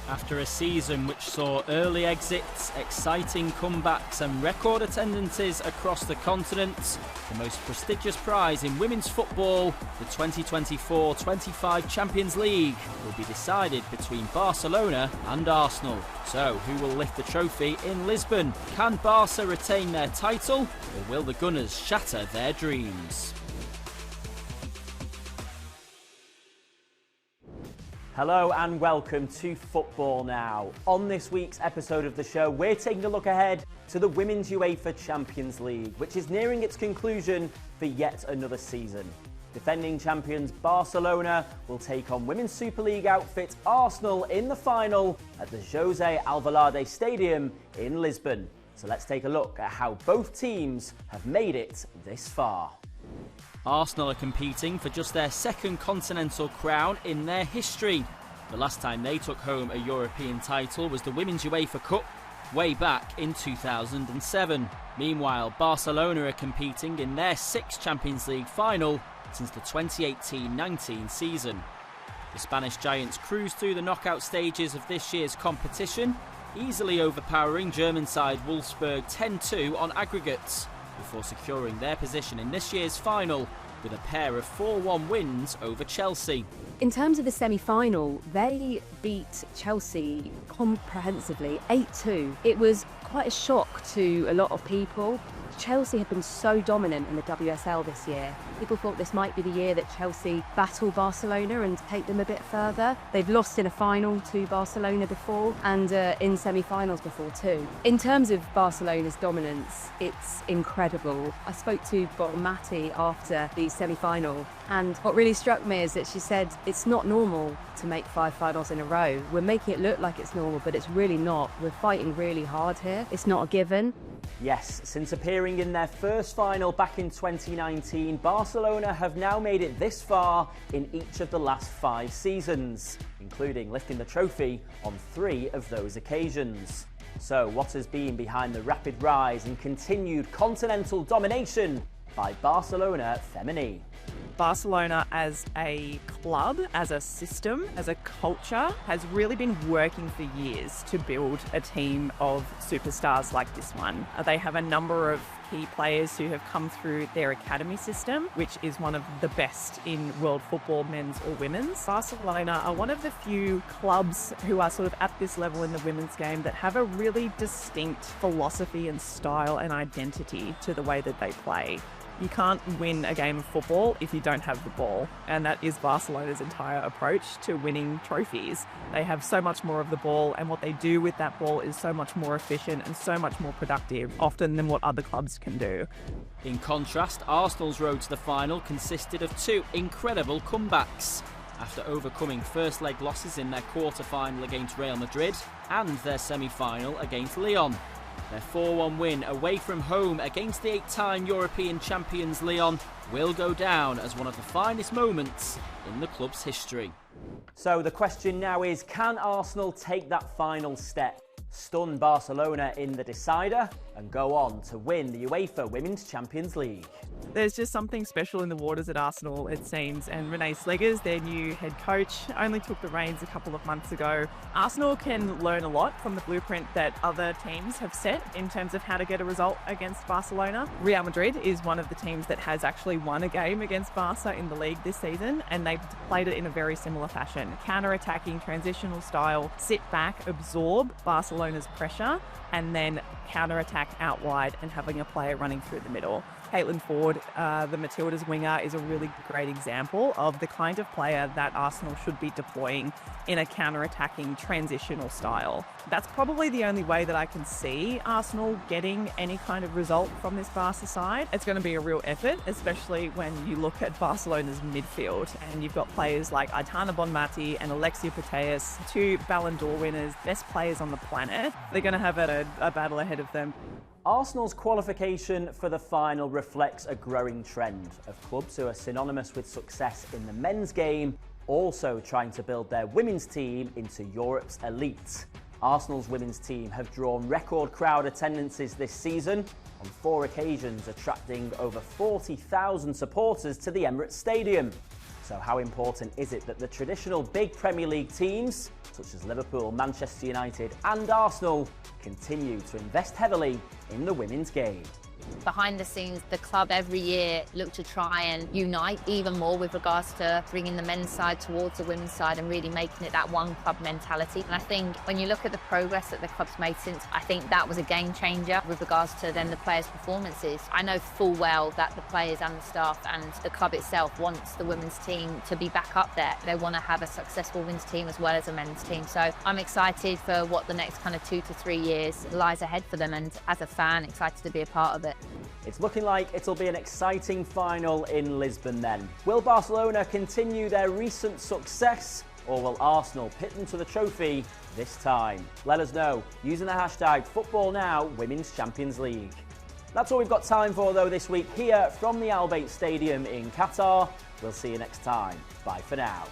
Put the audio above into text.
After a season which saw early exits, exciting comebacks and record attendances across the continent, the most prestigious prize in women's football, the 2024-25 Champions League, will be decided between Barcelona and Arsenal. So, who will lift the trophy in Lisbon? Can Barca retain their title, or will the Gunners shatter their dreams? Hello and welcome to Football Now. On this week's episode of the show, we're taking a look ahead to the Women's UEFA Champions League, which is nearing its conclusion for yet another season. Defending champions Barcelona will take on Women's Super League outfit Arsenal in the final at the José Alvalade Stadium in Lisbon. So let's take a look at how both teams have made it this far. Arsenal are competing for just their second continental crown in their history. The last time they took home a European title was the Women's UEFA Cup way back in 2007. Meanwhile, Barcelona are competing in their sixth Champions League final since the 2018-19 season. The Spanish Giants cruised through the knockout stages of this year's competition, easily overpowering German side Wolfsburg 10-2 on aggregates, before securing their position in this year's final with a pair of 4-1 wins over Chelsea. In terms of the semi-final, they beat Chelsea comprehensively, 8-2. It was quite a shock to a lot of people. Chelsea had been so dominant in the WSL this year. People thought this might be the year that Chelsea battle Barcelona and take them a bit further. They've lost in a final to Barcelona before and in semi-finals before too. In terms of Barcelona's dominance, it's incredible. I spoke to Matti after the semi-final, and what really struck me is that she said it's not normal to make 5 finals in a row. We're making it look like it's normal, but it's really not. We're fighting really hard here. It's not a given. Yes, since appearing in their first final back in 2019, Barcelona have now made it this far in each of the last 5 seasons, including lifting the trophy on 3 of those occasions. So what has been behind the rapid rise and continued continental domination by Barcelona Femení? Barcelona as a club, as a system, as a culture, has really been working for years to build a team of superstars like this one. They have a number of key players who have come through their academy system, which is one of the best in world football, men's or women's. Barcelona are one of the few clubs who are sort of at this level in the women's game that have a really distinct philosophy and style and identity to the way that they play. You can't win a game of football if you don't have the ball, and that is Barcelona's entire approach to winning trophies. They have so much more of the ball, and what they do with that ball is so much more efficient and so much more productive, often than what other clubs can do. In contrast, Arsenal's road to the final consisted of 2 incredible comebacks. After overcoming first leg losses in their quarter-final against Real Madrid and their semi-final against Lyon. Their 4-1 win away from home against the 8-time European champions Lyon will go down as one of the finest moments in the club's history. So the question now is, can Arsenal take that final step, stun Barcelona in the decider and go on to win the UEFA Women's Champions League? There's just something special in the waters at Arsenal, it seems, and Renee Slegers, their new head coach, only took the reins a couple of months ago. Arsenal can learn a lot from the blueprint that other teams have set in terms of how to get a result against Barcelona. Real Madrid is one of the teams that has actually won a game against Barca in the league this season, and they've played it in a very similar fashion. Counter-attacking, transitional style, sit back, absorb Barcelona's pressure, and then counter-attack out wide and having a player running through the middle. Caitlin Ford, the Matilda's winger, is a really great example of the kind of player that Arsenal should be deploying in a counter-attacking transitional style. That's probably the only way that I can see Arsenal getting any kind of result from this Barca side. It's going to be a real effort, especially when you look at Barcelona's midfield and you've got players like Aitana Bonmati and Alexia Putellas, 2 Ballon d'Or winners, best players on the planet. They're going to have a battle ahead of them. Arsenal's qualification for the final reflects a growing trend of clubs who are synonymous with success in the men's game, also trying to build their women's team into Europe's elite. Arsenal's women's team have drawn record crowd attendances this season, on 4 occasions attracting over 40,000 supporters to the Emirates Stadium. So how important is it that the traditional big Premier League teams, such as Liverpool, Manchester United and Arsenal, continue to invest heavily in the women's game? Behind the scenes, the club every year look to try and unite even more with regards to bringing the men's side towards the women's side and really making it that one club mentality. And I think when you look at the progress that the club's made since, I think that was a game changer with regards to then the players' performances. I know full well that the players and the staff and the club itself wants the women's team to be back up there. They want to have a successful women's team as well as a men's team. So I'm excited for what the next kind of 2 to 3 years lies ahead for them, and as a fan, excited to be a part of it. It's looking like it'll be an exciting final in Lisbon then. Will Barcelona continue their recent success, or will Arsenal pit them to the trophy this time? Let us know using the hashtag #FootballNow Women's Champions League. That's all we've got time for though this week here from the Al Bayt Stadium in Qatar. We'll see you next time. Bye for now.